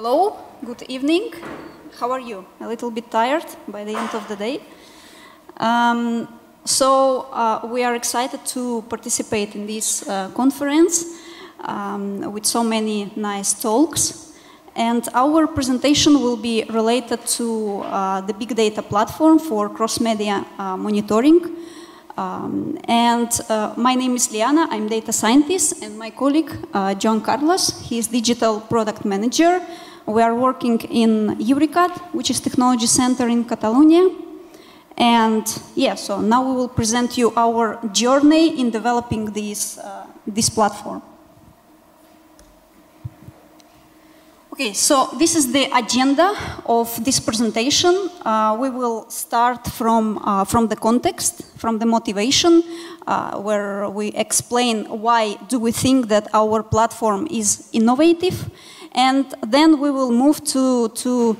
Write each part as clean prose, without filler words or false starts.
Hello, good evening. How are you? A little bit tired by the end of the day. We are excited to participate in this conference with so many nice talks. And our presentation will be related to the big data platform for cross-media monitoring. My name is Liana, I'm data scientist, and my colleague, John Carlos, he is digital product manager. We are working in Eurecat, which is technology center in Catalonia. And yeah, so now we will present you our journey in developing this platform. Okay, so this is the agenda of this presentation. We will start from the context, from the motivation, where we explain why do we think that our platform is innovative, and then we will move to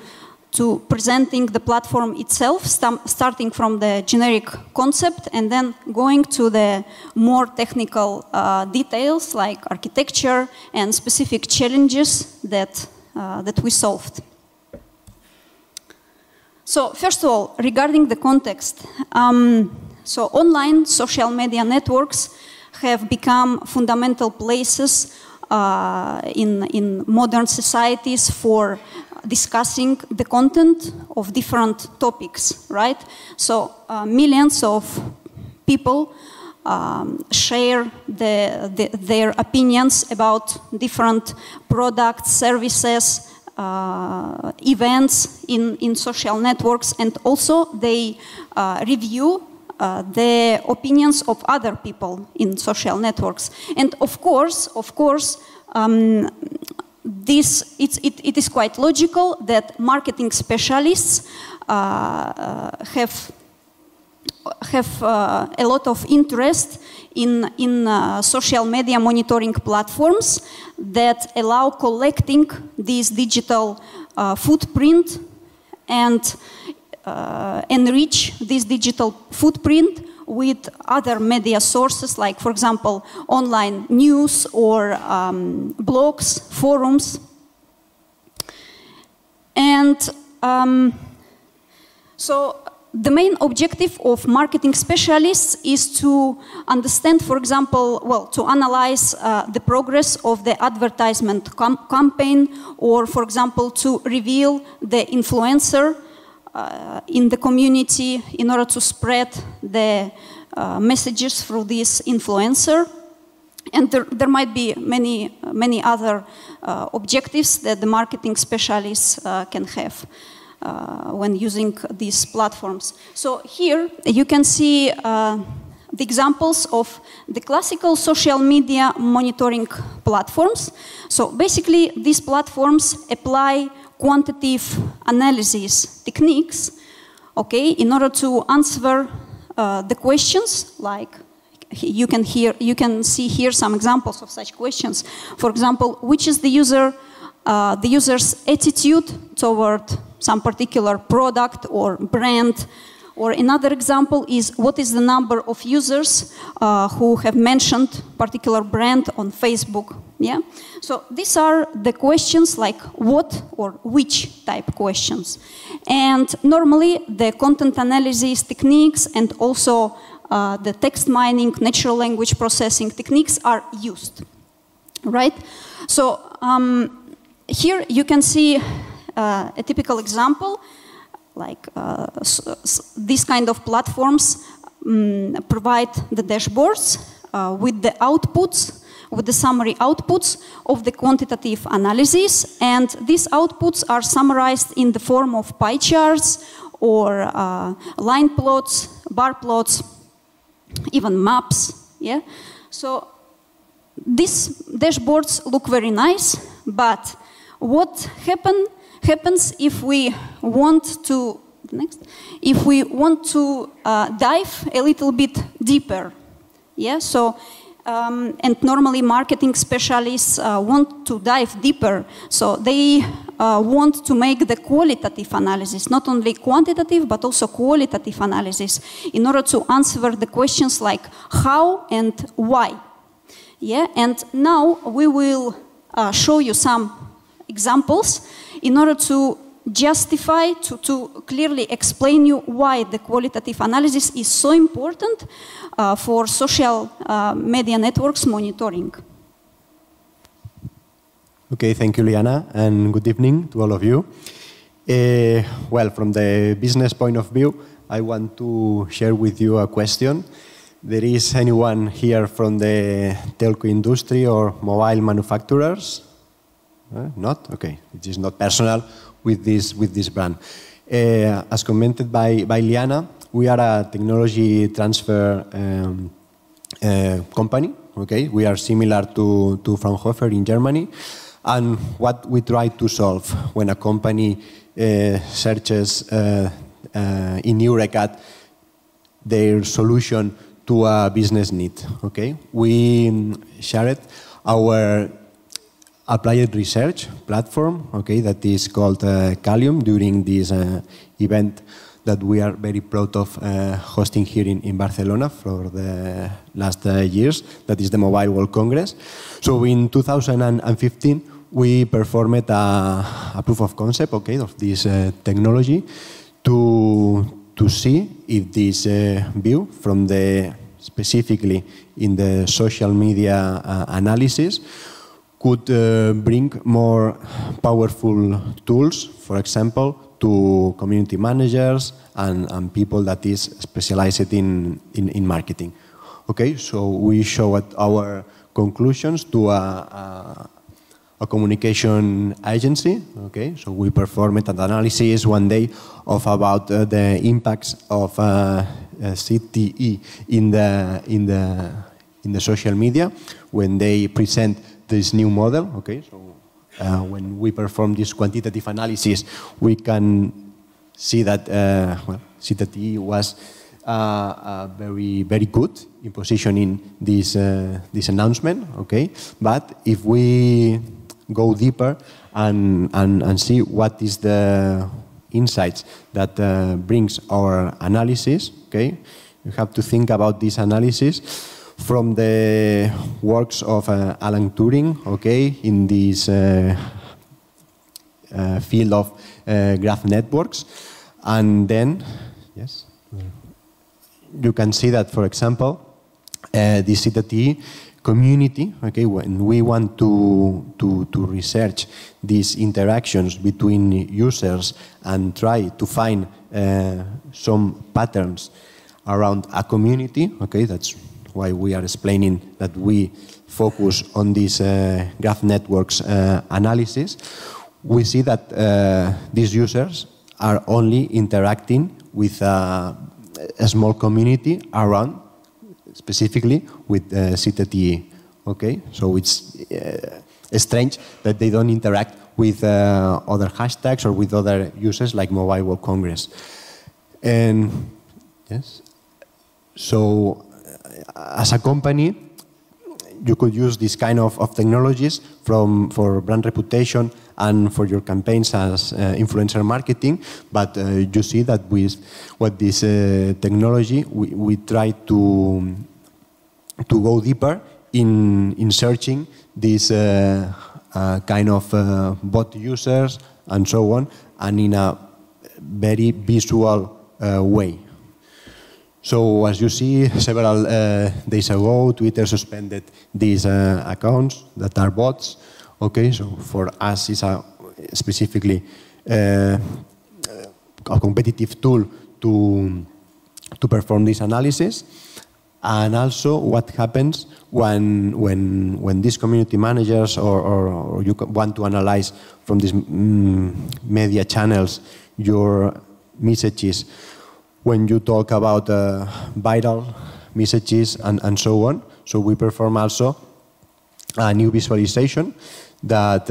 presenting the platform itself, starting from the generic concept and then going to the more technical details like architecture and specific challenges that we solved. So first of all, regarding the context, so online social media networks have become fundamental places in modern societies for discussing the content of different topics, right? So millions of people share their opinions about different products, services, events in social networks, and also they review the opinions of other people in social networks. And of course, it is quite logical that marketing specialists have a lot of interest in social media monitoring platforms that allow collecting this digital footprint and enrich this digital footprint with other media sources, like, for example, online news or blogs, forums. And so the main objective of marketing specialists is to understand, for example, well, to analyze the progress of the advertisement campaign, or, for example, to reveal the influencer in the community in order to spread the messages through this influencer. And there might be many other objectives that the marketing specialists can have when using these platforms. So here you can see the examples of the classical social media monitoring platforms. So basically these platforms apply quantitative analysis techniques, okay, in order to answer the questions. Like you can see here some examples of such questions. For example, which is the user's attitude toward some particular product or brand. Or another example is, what is the number of users who have mentioned particular brand on Facebook? Yeah. So these are the questions, like what or which type questions. And normally the content analysis techniques and also the text mining, natural language processing techniques are used, right? So here you can see a typical example. Like these kind of platforms provide the dashboards with the outputs, with the summary outputs of the quantitative analysis, and these outputs are summarized in the form of pie charts or line plots, bar plots, even maps. Yeah. So these dashboards look very nice, but what happens if we want to dive a little bit deeper? Yeah, so and normally marketing specialists want to dive deeper, so they want to make the qualitative analysis, not only quantitative but also qualitative analysis, in order to answer the questions like how and why. Yeah, and now we will show you some examples in order to justify, to clearly explain you why the qualitative analysis is so important for social media networks monitoring. Okay, thank you, Liana, and good evening to all of you. Well, from the business point of view, I want to share with you a question. There is anyone here from the telco industry or mobile manufacturers? Not? Okay, it is not personal with this brand. As commented by Liana, we are a technology transfer company. Okay, we are similar to Fraunhofer in Germany. And what we try to solve when a company searches in Eurecat their solution to a business need. Okay, we shared our applied research platform. Okay, that is called KALIUM during this event that we are very proud of hosting here in Barcelona for the last years. That is the Mobile World Congress. So in 2015, we performed a proof of concept, okay, of this technology to see if this view from the specifically in the social media analysis could bring more powerful tools, for example, to community managers and people that is specialized in marketing. Okay, so we showed our conclusions to a communication agency. Okay, so we performed an analysis one day of about the impacts of CTE in the social media when they present this new model. Okay, so when we perform this quantitative analysis, we can see that well, CTE was very good in positioning this announcement. Okay, but if we go deeper and see what is the insights that brings our analysis, okay, you have to think about this analysis from the works of Alan Turing, okay, in this field of graph networks. And then, yes, you can see that, for example, the CTE community, okay, when we want to research these interactions between users and try to find some patterns around a community, okay, that's why we are explaining that we focus on this graph networks analysis. We see that these users are only interacting with a small community around, specifically with CTE. Okay, so it's strange that they don't interact with other hashtags or with other users like Mobile World Congress. And yes, so as a company, you could use this kind of technologies for brand reputation and for your campaigns as influencer marketing, but you see that with this technology, we try to go deeper in searching these kind of bot users and so on, and in a very visual way. So as you see, several days ago, Twitter suspended these accounts that are bots. Okay, so for us, it's specifically a competitive tool to perform this analysis. And also, what happens when these community managers or you want to analyze from these media channels your messages, when you talk about viral messages and so on. So we perform also a new visualization that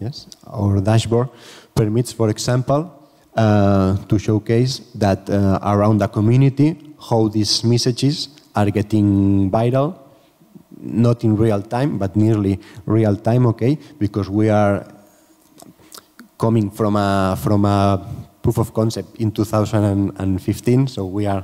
yes, our dashboard permits, for example, to showcase that around the community how these messages are getting viral, not in real time, but nearly real time, okay, because we are coming from a proof of concept in 2015, so we are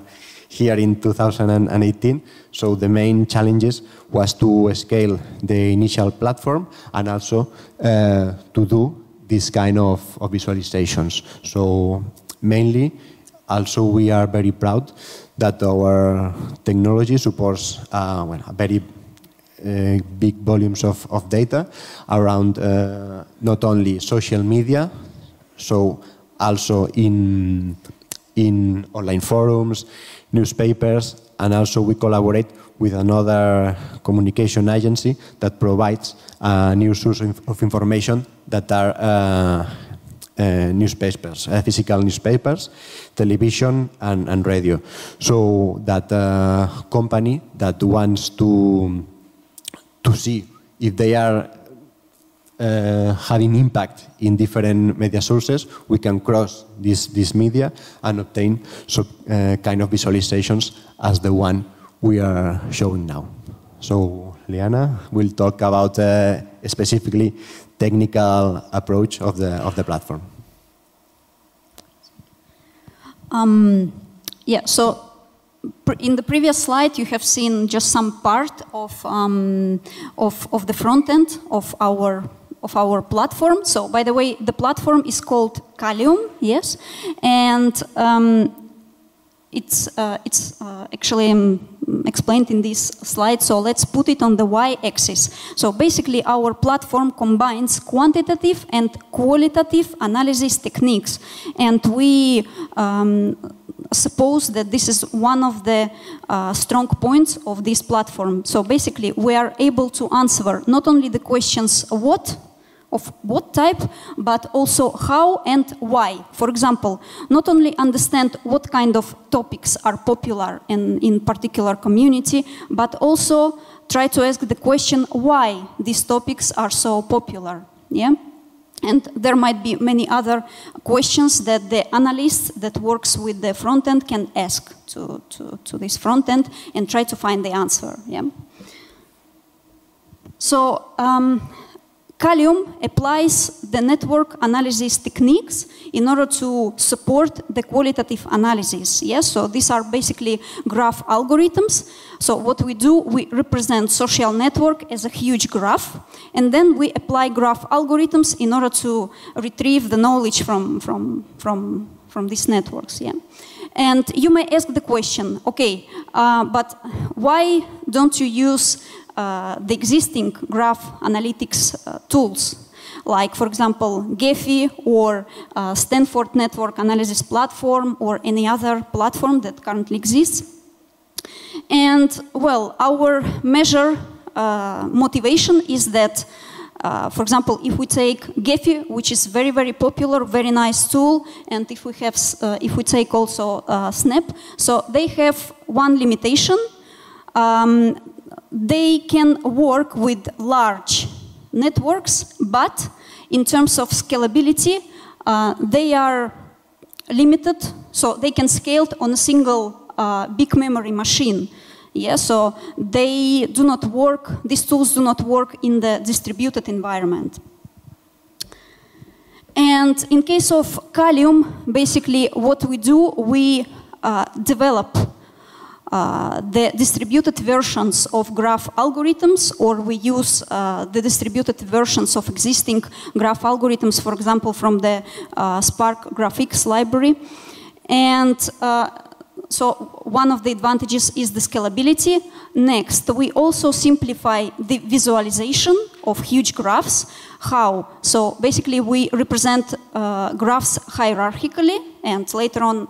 here in 2018. So the main challenges was to scale the initial platform and also to do this kind of visualizations. So mainly, also we are very proud that our technology supports very big volumes of data around not only social media, so also in online forums, newspapers, and also we collaborate with another communication agency that provides a new source of information that are newspapers, physical newspapers, television, and radio. So that company that wants to see if they are having impact in different media sources, we can cross this media and obtain some kind of visualizations as the one we are showing now. So Liana will talk about specifically technical approach of the platform. Yeah, so in the previous slide you have seen just some part of the front end of our platform. So by the way, the platform is called KALIUM, yes, and it's actually explained in this slide, so let's put it on the y-axis. So basically our platform combines quantitative and qualitative analysis techniques, and we suppose that this is one of the strong points of this platform. So basically we are able to answer not only the questions of what type, but also how and why. For example, not only understand what kind of topics are popular in particular community, but also try to ask the question why these topics are so popular. Yeah? And there might be many other questions that the analyst that works with the front end can ask to this front end and try to find the answer. Yeah? So, KALIUM applies the network analysis techniques in order to support the qualitative analysis. Yes, so these are basically graph algorithms. So what we do, we represent social network as a huge graph, and then we apply graph algorithms in order to retrieve the knowledge from these networks. Yeah. And you may ask the question, okay, but why don't you use the existing graph analytics tools, like, for example, Gephi or Stanford Network Analysis Platform or any other platform that currently exists? And, well, our measure motivation is that, for example, if we take Gephi, which is very, very popular, very nice tool, and if we take also Snap, so they have one limitation. They can work with large networks, but in terms of scalability, they are limited, so they can scale on a single big memory machine. Yeah, so they do not work, these tools do not work in the distributed environment. And in case of KALIUM, basically what we do, we develop the distributed versions of graph algorithms, or we use the distributed versions of existing graph algorithms, for example, from the Spark GraphX library. And so one of the advantages is the scalability. Next, we also simplify the visualization of huge graphs. How? So basically we represent graphs hierarchically, and later on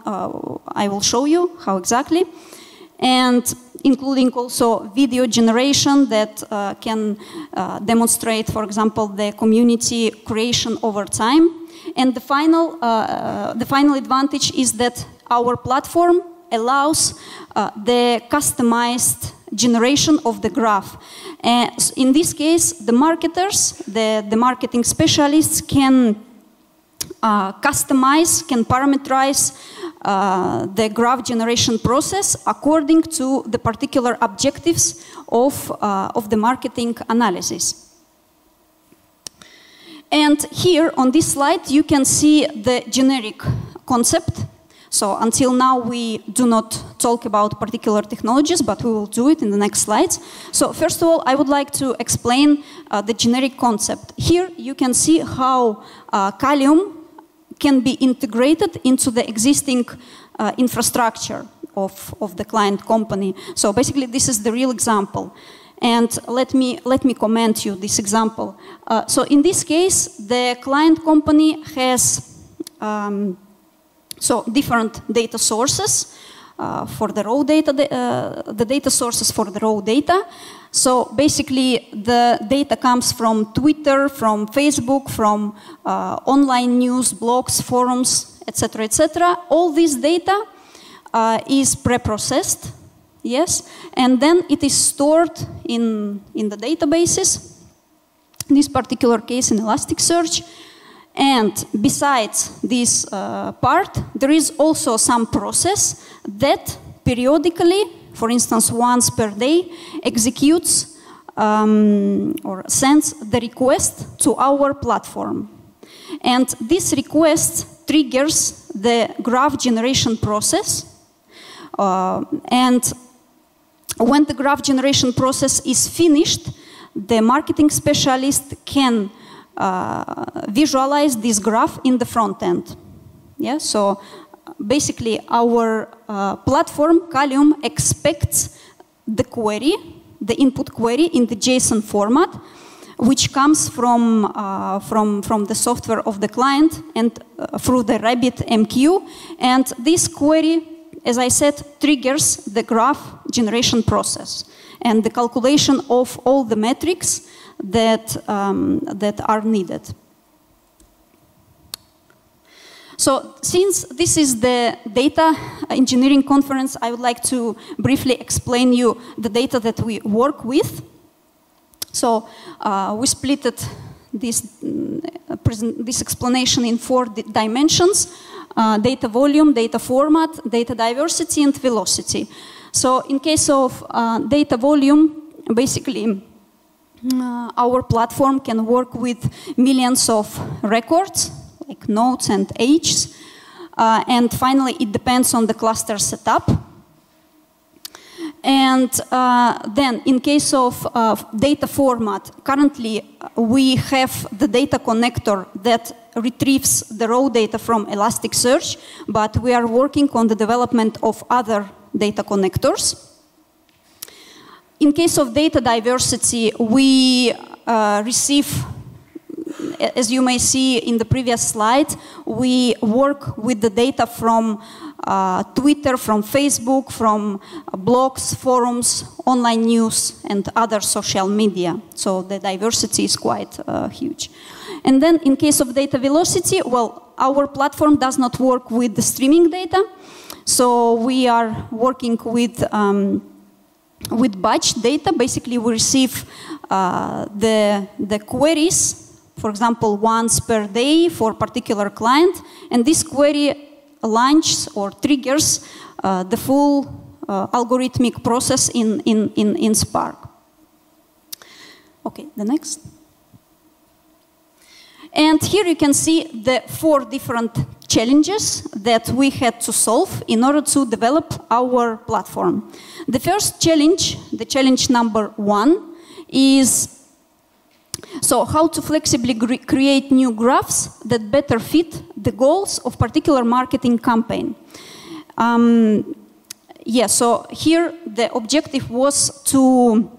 I will show you how exactly. And including also video generation that can demonstrate, for example, the community creation over time. And the final advantage is that our platform allows the customized generation of the graph. In this case, the marketers, the marketing specialists can customize, can parameterize the graph generation process according to the particular objectives of the marketing analysis. And here on this slide you can see the generic concept. So until now, we do not talk about particular technologies, but we will do it in the next slides. So first of all, I would like to explain the generic concept. Here you can see how KALIUM can be integrated into the existing infrastructure of the client company. So basically, this is the real example. And let me comment you this example. So in this case, the client company has so different data sources for the raw data, the data sources for the raw data. So basically, the data comes from Twitter, from Facebook, from online news, blogs, forums, etc., etc. All this data is pre-processed, yes, and then it is stored in the databases. In this particular case, in Elasticsearch. And besides this part, there is also some process that periodically, for instance, once per day, executes or sends the request to our platform. And this request triggers the graph generation process. And when the graph generation process is finished, the marketing specialist can visualize this graph in the front end. Yeah, so basically our platform, KALIUM, expects the query, the input query in the JSON format, which comes from the software of the client and through the RabbitMQ. And this query, as I said, triggers the graph generation process and the calculation of all the metrics that are needed. So since this is the data engineering conference, I would like to briefly explain you the data that we work with. So we split this explanation in 4 dimensions: data volume, data format, data diversity, and velocity. So in case of data volume, basically our platform can work with millions of records, like nodes and ages. And finally, it depends on the cluster setup. And then in case of data format, currently we have the data connector that retrieves the raw data from Elasticsearch, but we are working on the development of other data connectors. In case of data diversity, we receive, as you may see in the previous slide, we work with the data from Twitter, from Facebook, from blogs, forums, online news, and other social media. So the diversity is quite huge. And then in case of data velocity, well, our platform does not work with the streaming data. So we are working with batch data. Basically, we receive the queries, for example, once per day for a particular client, and this query launches or triggers the full algorithmic process in Spark. Okay, the next. And here you can see the 4 different challenges that we had to solve in order to develop our platform. The first challenge, the challenge number 1, is so how to flexibly create new graphs that better fit the goals of particular marketing campaign. Yeah, so here the objective was to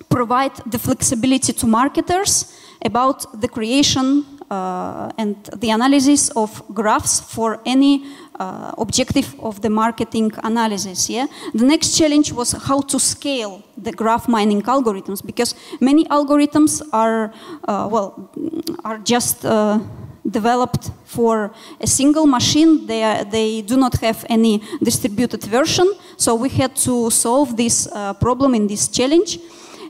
provide the flexibility to marketers about the creation and the analysis of graphs for any objective of the marketing analysis. Yeah? The next challenge was how to scale the graph mining algorithms, because many algorithms are just developed for a single machine. They do not have any distributed version, so we had to solve this problem in this challenge.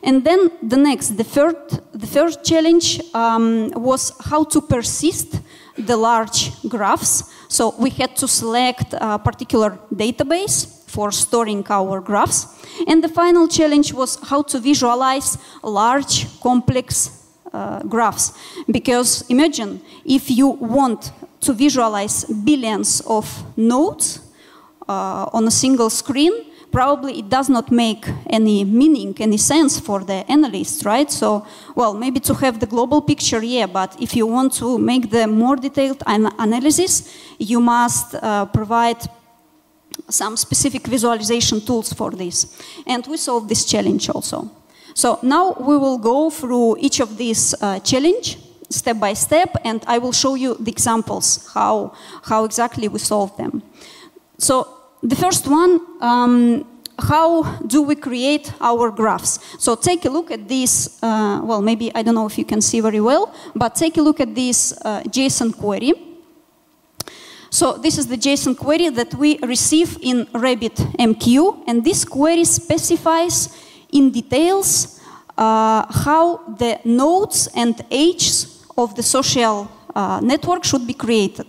And then the third challenge was how to persist the large graphs. So we had to select a particular database for storing our graphs. And the final challenge was how to visualize large, complex graphs. Because imagine if you want to visualize billions of nodes on a single screen, probably it does not make any meaning, any sense for the analyst, right? So, well, maybe to have the global picture, yeah, but if you want to make the more detailed analysis, you must provide some specific visualization tools for this. And we solved this challenge also. So now we will go through each of these challenge step by step, and I will show you the examples, how exactly we solve them. So the first one, how do we create our graphs? So take a look at this, well, maybe, I don't know if you can see very well, but take a look at this JSON query. So this is the JSON query that we receive in RabbitMQ, and this query specifies in details how the nodes and edges of the social network should be created.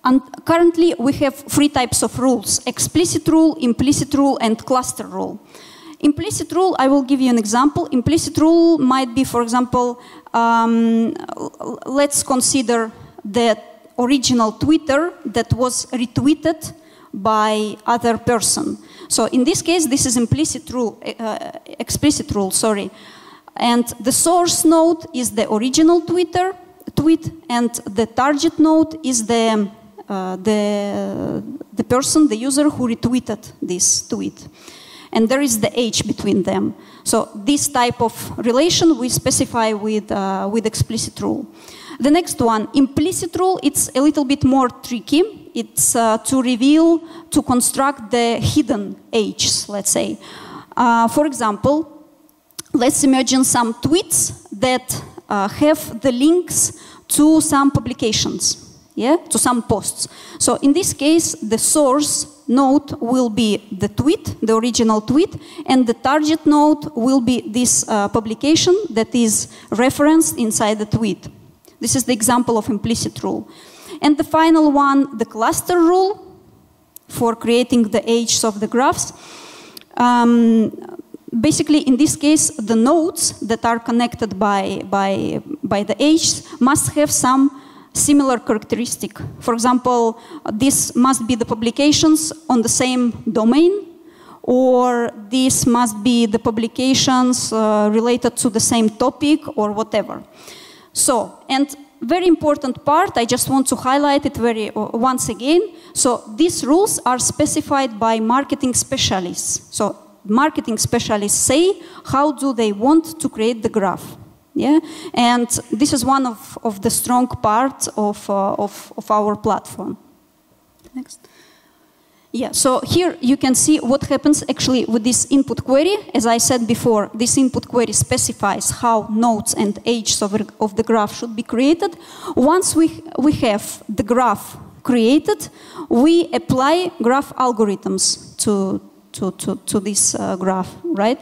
And currently, we have 3 types of rules: explicit rule, implicit rule, and cluster rule. Implicit rule, I will give you an example. Implicit rule might be, for example, let's consider the original Twitter that was retweeted by other person. So in this case, this is implicit rule, explicit rule, sorry. And the source node is the original tweet, and the target node is the person, the user who retweeted this tweet. And there is the age between them. So this type of relation we specify with explicit rule. The next one, implicit rule, it's a little bit more tricky. It's to reveal, to construct the hidden ages, let's say. For example, let's imagine some tweets that have the links to some publications. Yeah, to some posts. So in this case, the source node will be the tweet, the original tweet, and the target node will be this publication that is referenced inside the tweet. This is the example of implicit rule. And the final one, the cluster rule, for creating the edges of the graphs. Basically, in this case, the nodes that are connected by the edges must have some similar characteristic. For example, this must be the publications on the same domain, or this must be the publications related to the same topic, or whatever. So, and very important part, I just want to highlight it once again. So these rules are specified by marketing specialists. So marketing specialists say how do they want to create the graph. Yeah, and this is one of the strong parts of our platform. Next. Yeah, so here you can see what happens actually with this input query. As I said before, this input query specifies how nodes and edges of the graph should be created. Once we have the graph created, we apply graph algorithms to this graph, right?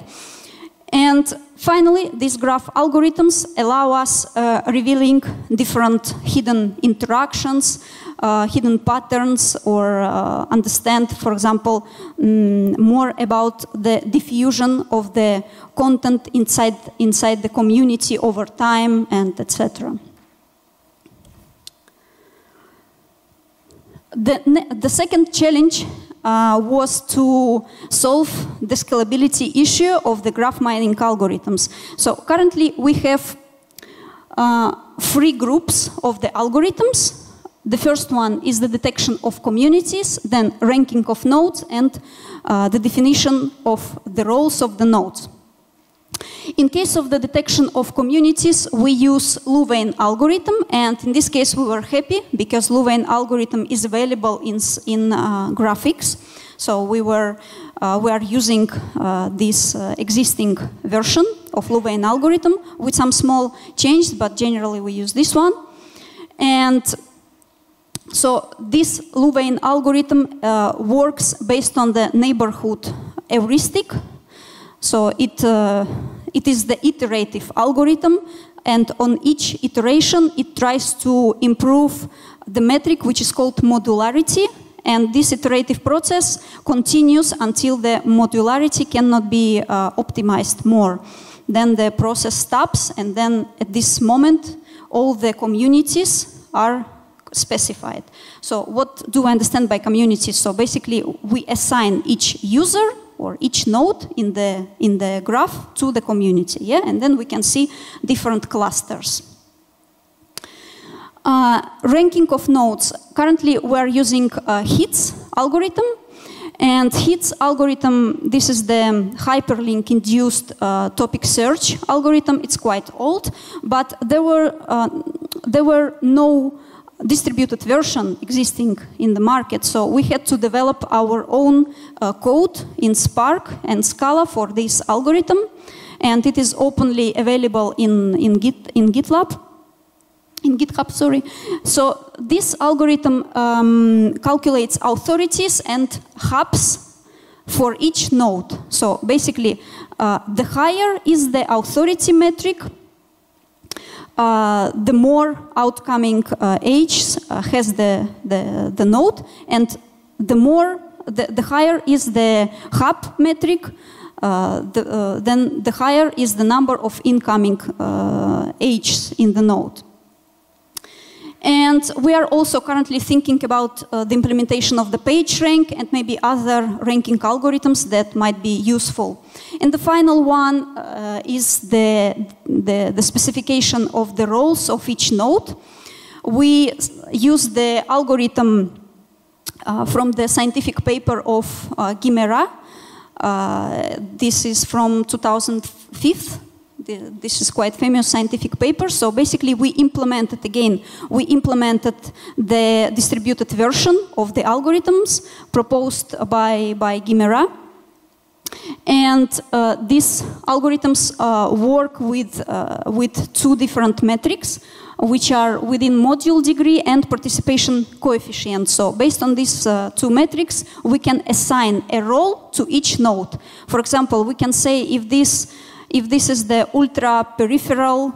And finally, these graph algorithms allow us revealing different hidden interactions, hidden patterns, or understand, for example, more about the diffusion of the content inside the community over time, and etc. The second challenge was to solve the scalability issue of the graph mining algorithms. So currently we have 3 groups of the algorithms. The first one is the detection of communities, then ranking of nodes, and the definition of the roles of the nodes. In case of the detection of communities, we use Louvain algorithm, and in this case we were happy because Louvain algorithm is available in graphics. So we are using this existing version of Louvain algorithm with some small changes, but generally we use this one. And so this Louvain algorithm works based on the neighborhood heuristic. So it is the iterative algorithm, and on each iteration it tries to improve the metric which is called modularity, and this iterative process continues until the modularity cannot be optimized more. Then the process stops, and then at this moment all the communities are specified. So what do I understand by communities? So basically we assign each user or each node in the graph to the community, yeah? And then we can see different clusters. Ranking of nodes. Currently we're using HITS algorithm. And HITS algorithm, this is the hyperlink-induced topic search algorithm. It's quite old, but there were no distributed version existing in the market, so we had to develop our own code in Spark and Scala for this algorithm, and it is openly available in GitHub. Sorry. So this algorithm calculates authorities and hubs for each node. So basically, the higher is the authority metric, the more outcoming age has the node, and the higher is the hub metric, then the higher is the number of incoming ages in the node. And we are also currently thinking about the implementation of the PageRank and maybe other ranking algorithms that might be useful. And the final one is the specification of the roles of each node. We use the algorithm from the scientific paper of Guimera. This is from 2005. This is quite famous scientific paper. So basically we implemented the distributed version of the algorithms proposed by Guimera. And these algorithms work with two different metrics, which are within module degree and participation coefficient. So based on these two metrics, we can assign a role to each node. For example, we can say if this is the ultra-peripheral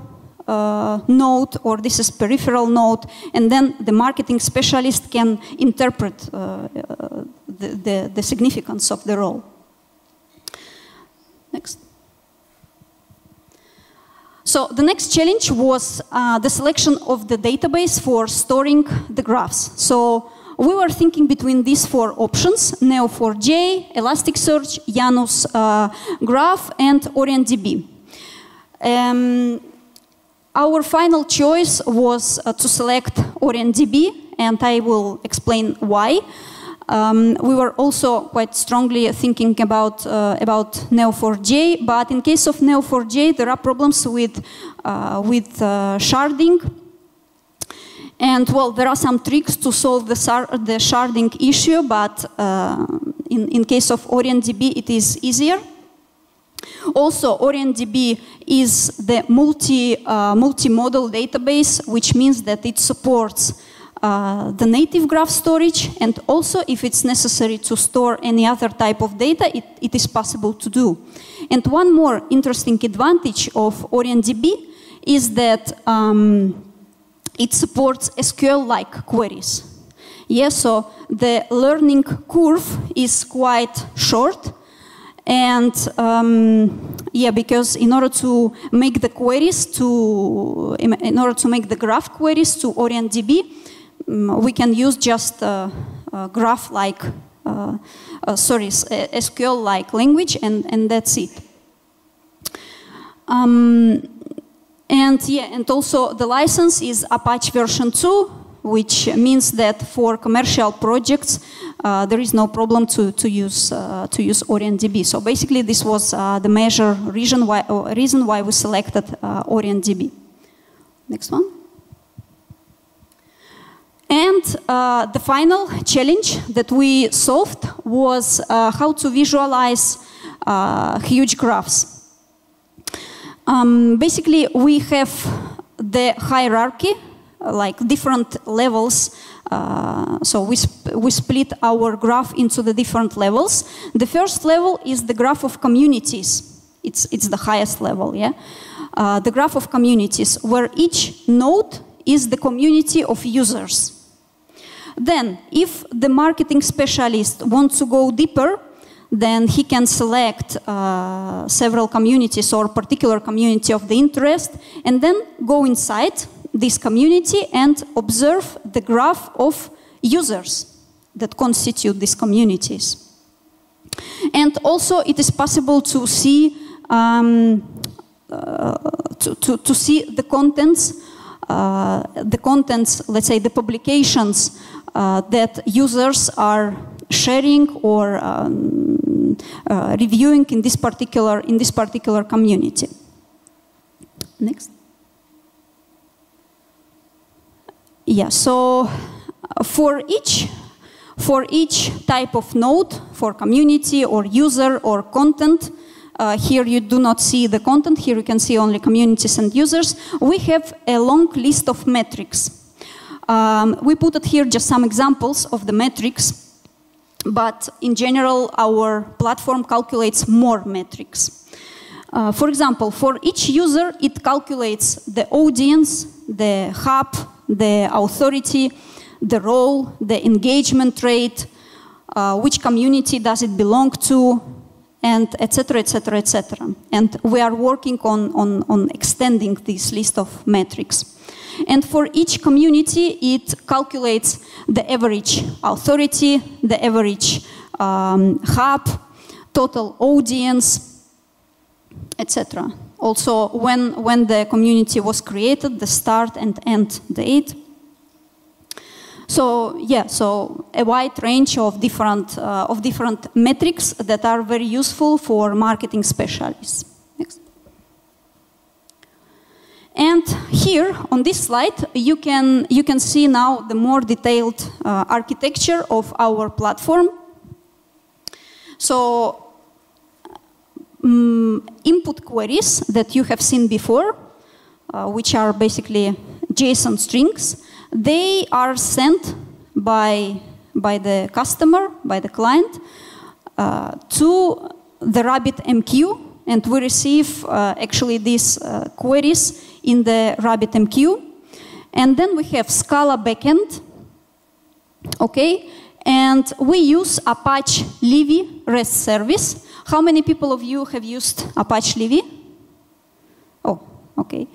node, or this is peripheral node, and then the marketing specialist can interpret the significance of the role. Next. So the next challenge was the selection of the database for storing the graphs. So we were thinking between these four options: Neo4j, Elasticsearch, Janus Graph, and OrientDB. Our final choice was to select OrientDB, and I will explain why. We were also quite strongly thinking about Neo4j, but in case of Neo4j, there are problems with sharding. And well, there are some tricks to solve the sharding issue, but in case of OrientDB, it is easier. Also, OrientDB is the multi-model database, which means that it supports the native graph storage, and also if it's necessary to store any other type of data, it is possible to do. And one more interesting advantage of OrientDB is that it supports SQL-like queries. Yes, so the learning curve is quite short, and yeah, because in order to make the graph queries to OrientDB, we can use just graph-like, SQL-like language, and that's it. And yeah, and also the license is Apache version 2, which means that for commercial projects there is no problem to use OrientDB. So basically, this was the major reason why we selected OrientDB. Next one. And the final challenge that we solved was how to visualize huge graphs. Basically, we have the hierarchy, like different levels. So we split our graph into the different levels. The first level is the graph of communities. It's the highest level, yeah? The graph of communities, where each node is the community of users. Then, if the marketing specialist wants to go deeper, then he can select several communities or particular community of the interest, and then go inside this community and observe the graph of users that constitute these communities. And also it is possible to see to see the contents, let's say the publications that users are sharing or reviewing in this particular community. Next. Yeah, so for each type of node, for community or user or content, here you do not see the content, here you can see only communities and users. We have a long list of metrics. We put it here just some examples of the metrics, but in general our platform calculates more metrics. For example, for each user it calculates the audience, the hub, the authority, the role, the engagement rate, which community does it belong to, and etc., etc., etc. And we are working on extending this list of metrics. And for each community, it calculates the average authority, the average hub, total audience, etc. Also, when the community was created, the start and end date. So yeah, so a wide range of different metrics that are very useful for marketing specialists. Next. And here on this slide, you can see now the more detailed architecture of our platform. So input queries that you have seen before, which are basically JSON strings. They are sent by the customer, by the client, to the RabbitMQ, and we receive actually these queries in the RabbitMQ. And then we have Scala backend, okay, and we use Apache Livy REST service. How many people of you have used Apache Livy? Oh, okay.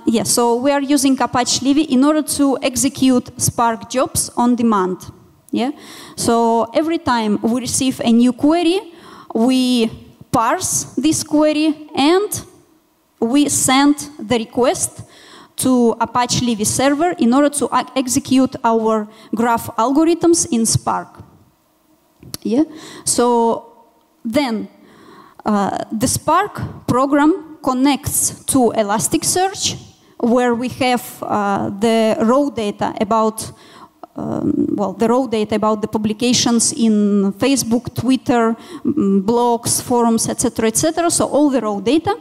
Yeah, so we are using Apache Livy in order to execute Spark jobs on demand. Yeah, so every time we receive a new query, we parse this query and we send the request to Apache Livy server in order to execute our graph algorithms in Spark. Yeah, so then the Spark program connects to Elasticsearch, where we have the raw data about the publications in Facebook, Twitter, blogs, forums, etc., etc. So all the raw data.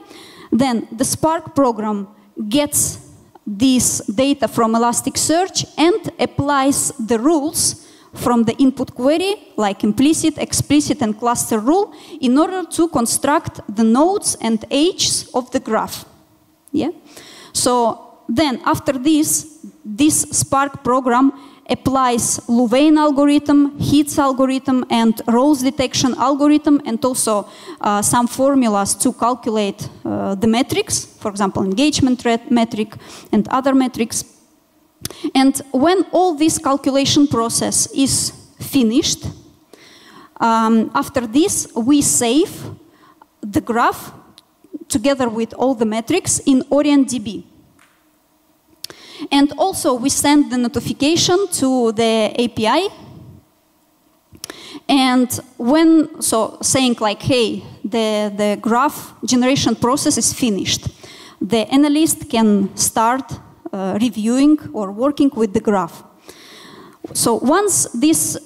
Then the Spark program gets this data from Elasticsearch and applies the rules from the input query, like implicit, explicit, and cluster rule, in order to construct the nodes and edges of the graph. Yeah? So then after this Spark program applies Louvain algorithm, Heath algorithm, and rows detection algorithm, and also some formulas to calculate the metrics, for example, engagement rate metric and other metrics. And when all this calculation process is finished, after this we save the graph together with all the metrics in OrientDB. And also we send the notification to the API, and when, so saying like, hey, the graph generation process is finished, the analyst can start reviewing or working with the graph. So once this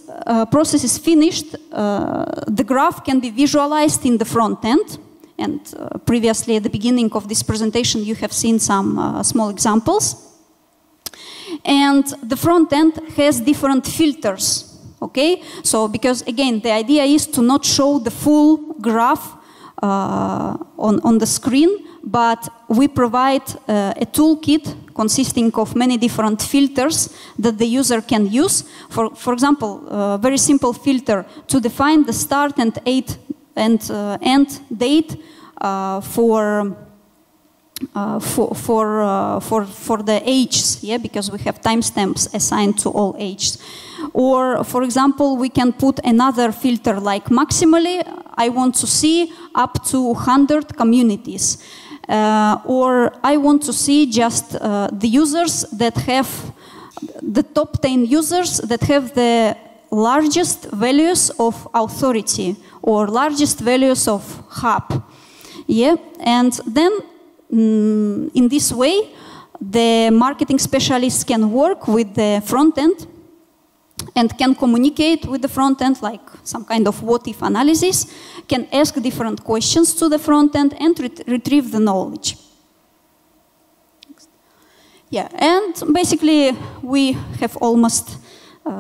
process is finished, the graph can be visualized in the front end. And previously at the beginning of this presentation you have seen some small examples. And the front end has different filters, okay? So because again the idea is to not show the full graph on the screen, but we provide a toolkit consisting of many different filters that the user can use. For example, a very simple filter to define the start and end date for for the ages, yeah, because we have timestamps assigned to all ages. Or, for example, we can put another filter like maximally, I want to see up to 100 communities. Or I want to see just the users that have, the top 10 users that have the largest values of authority or largest values of hub. Yeah, and then in this way, the marketing specialists can work with the front end and can communicate with the front end, like some kind of what-if analysis, can ask different questions to the front end and retrieve the knowledge. Yeah, and basically we have almost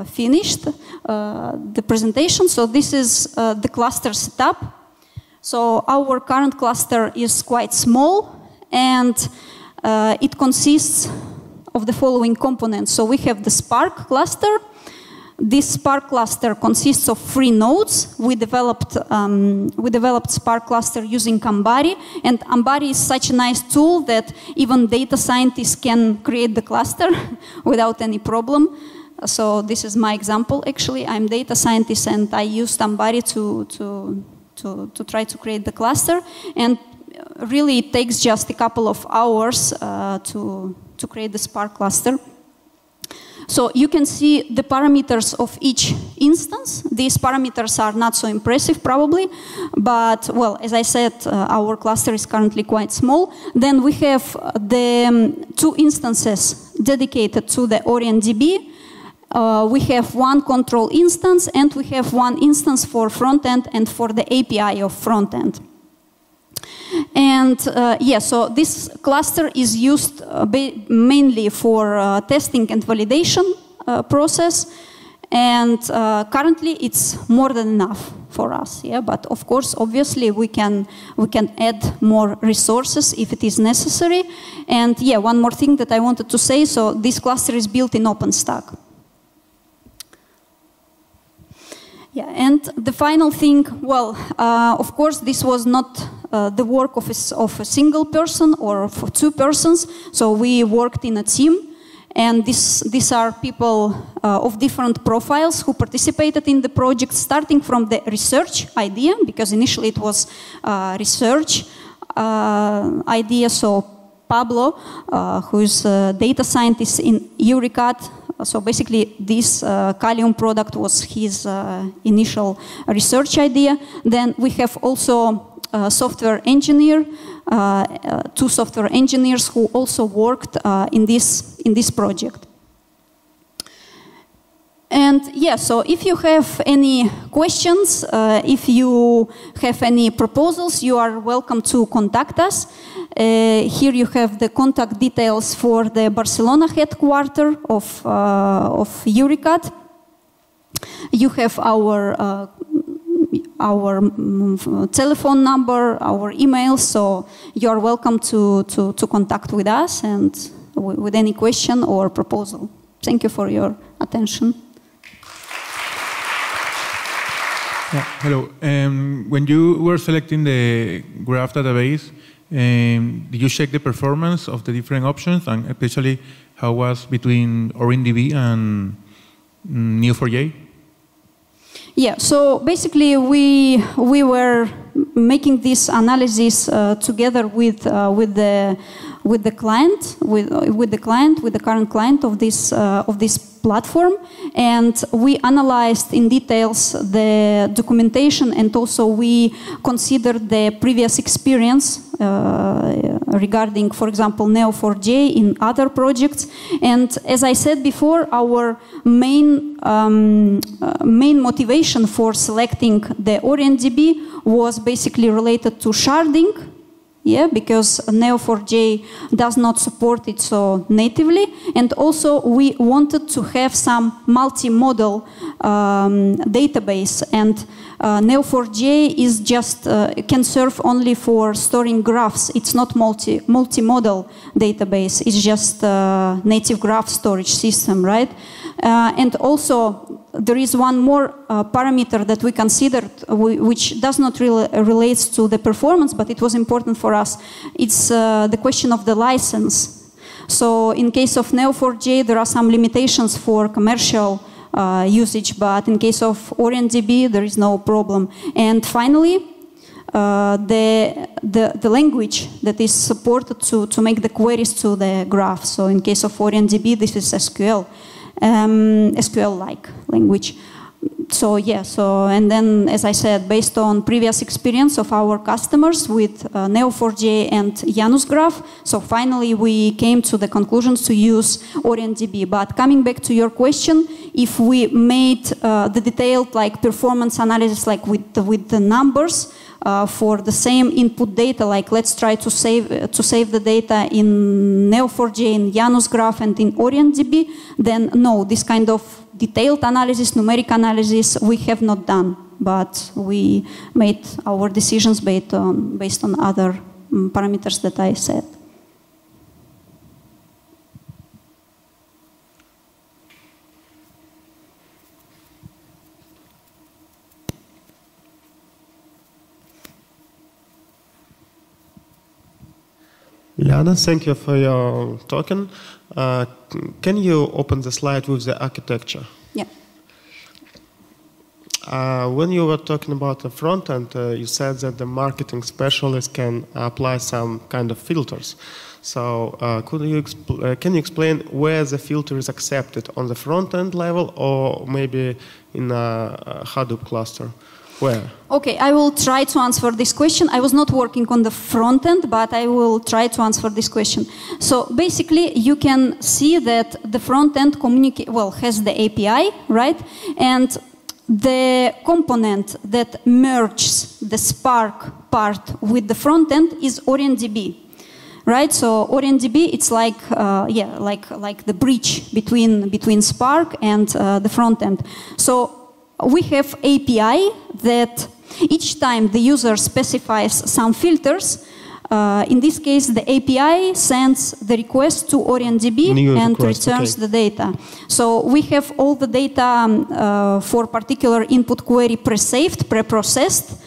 finished the presentation. So this is the cluster setup. So our current cluster is quite small, and it consists of the following components. So we have the Spark cluster. This Spark cluster consists of 3 nodes. We developed Spark cluster using Ambari, and Ambari is such a nice tool that even data scientists can create the cluster without any problem. So this is my example. Actually, I'm data scientist, and I used Ambari to try to create the cluster, and really it takes just a couple of hours to create the Spark cluster. So you can see the parameters of each instance. These parameters are not so impressive probably, but well, as I said, our cluster is currently quite small. Then we have the 2 instances dedicated to the OrientDB. We have 1 control instance, and we have 1 instance for front end and for the API of front end. And yeah, so this cluster is used mainly for testing and validation process, and currently it's more than enough for us. Yeah, but of course, obviously, we can add more resources if it is necessary. And yeah, one more thing that I wanted to say. So this cluster is built in OpenStack. Yeah, and the final thing, well, of course, this was not the work of a single person or for 2 persons. So we worked in a team, and these are people of different profiles who participated in the project, starting from the research idea, because initially it was research idea. So Pablo, who is a data scientist in Eurecat. So basically, this KALIUM product was his initial research idea. Then we have also a software engineer, 2 software engineers who also worked in this project. And yeah, so if you have any questions, if you have any proposals, you are welcome to contact us. Here you have the contact details for the Barcelona headquarters of Eurecat. You have our telephone number, our email, so you are welcome to contact with us and with any question or proposal. Thank you for your attention. Yeah, hello. When you were selecting the graph database, did you check the performance of the different options, and especially how was between OrientDB and Neo4j? Yeah, so basically we were making this analysis together with the client, with the current client of this platform, and we analyzed in details the documentation, and also we considered the previous experience regarding, for example, Neo4j in other projects. And as I said before, our main motivation for selecting the OrientDB was basically related to sharding. Yeah, because Neo4j does not support it so natively, and also we wanted to have some multi-model database, and Neo4j is just can serve only for storing graphs. It's not multi-model database. It's just native graph storage system, right? And also there is one more parameter that we considered, which does not really relates to the performance, but it was important for us. It's the question of the license. So in case of Neo4j, there are some limitations for commercial usage, but in case of OrientDB, there is no problem. And finally, the language that is supported to make the queries to the graph. So in case of OrientDB, this is SQL, SQL-like language. So yeah, and then, as I said, based on previous experience of our customers with Neo4j and Janus Graph, so finally we came to the conclusions to use OrientDB. But coming back to your question, if we made the detailed like performance analysis like with the numbers, for the same input data, like let's try to save the data in Neo4j, in Janus Graph, and in OrientDB, then no, this kind of detailed analysis, numeric analysis, we have not done, but we made our decisions based on other parameters that I said. Liana, thank you for your talking. Can you open the slide with the architecture? Yeah. When you were talking about the front end, you said that the marketing specialist can apply some kind of filters. So can you explain where the filter is accepted, on the front end level or maybe in a Hadoop cluster? Where? Okay, I will try to answer this question. I was not working on the front end, but I will try to answer this question. So basically, you can see that the front end has the API, right? And the component that merges the Spark part with the front end is OrientDB, right? So OrientDB, it's like like the bridge between Spark and the front end. So we have API that each time the user specifies some filters, in this case, the API sends the request to OrientDB and returns the data. So we have all the data for particular input query pre-saved, pre-processed.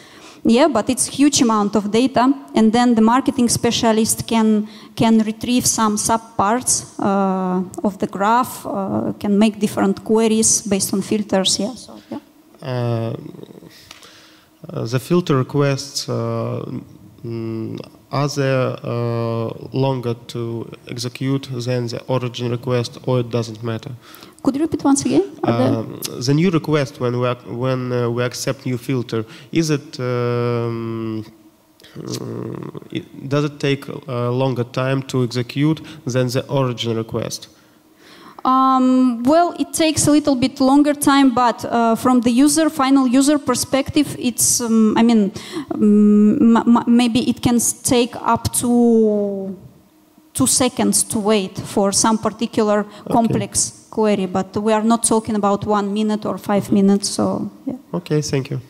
Yeah, but it's a huge amount of data, and then the marketing specialist can retrieve some subparts of the graph, can make different queries based on filters. Yeah. So, yeah. The filter requests are they longer to execute than the origin request, or it doesn't matter? Could you repeat once again? The new request when we accept new filter, is it does it take a longer time to execute than the origin request? Well, it takes a little bit longer time, but from the final user perspective, it's, I mean, maybe it can take up to 2 seconds to wait for some particular complex query, but we are not talking about 1 minute or 5 minutes, so yeah. Okay, thank you.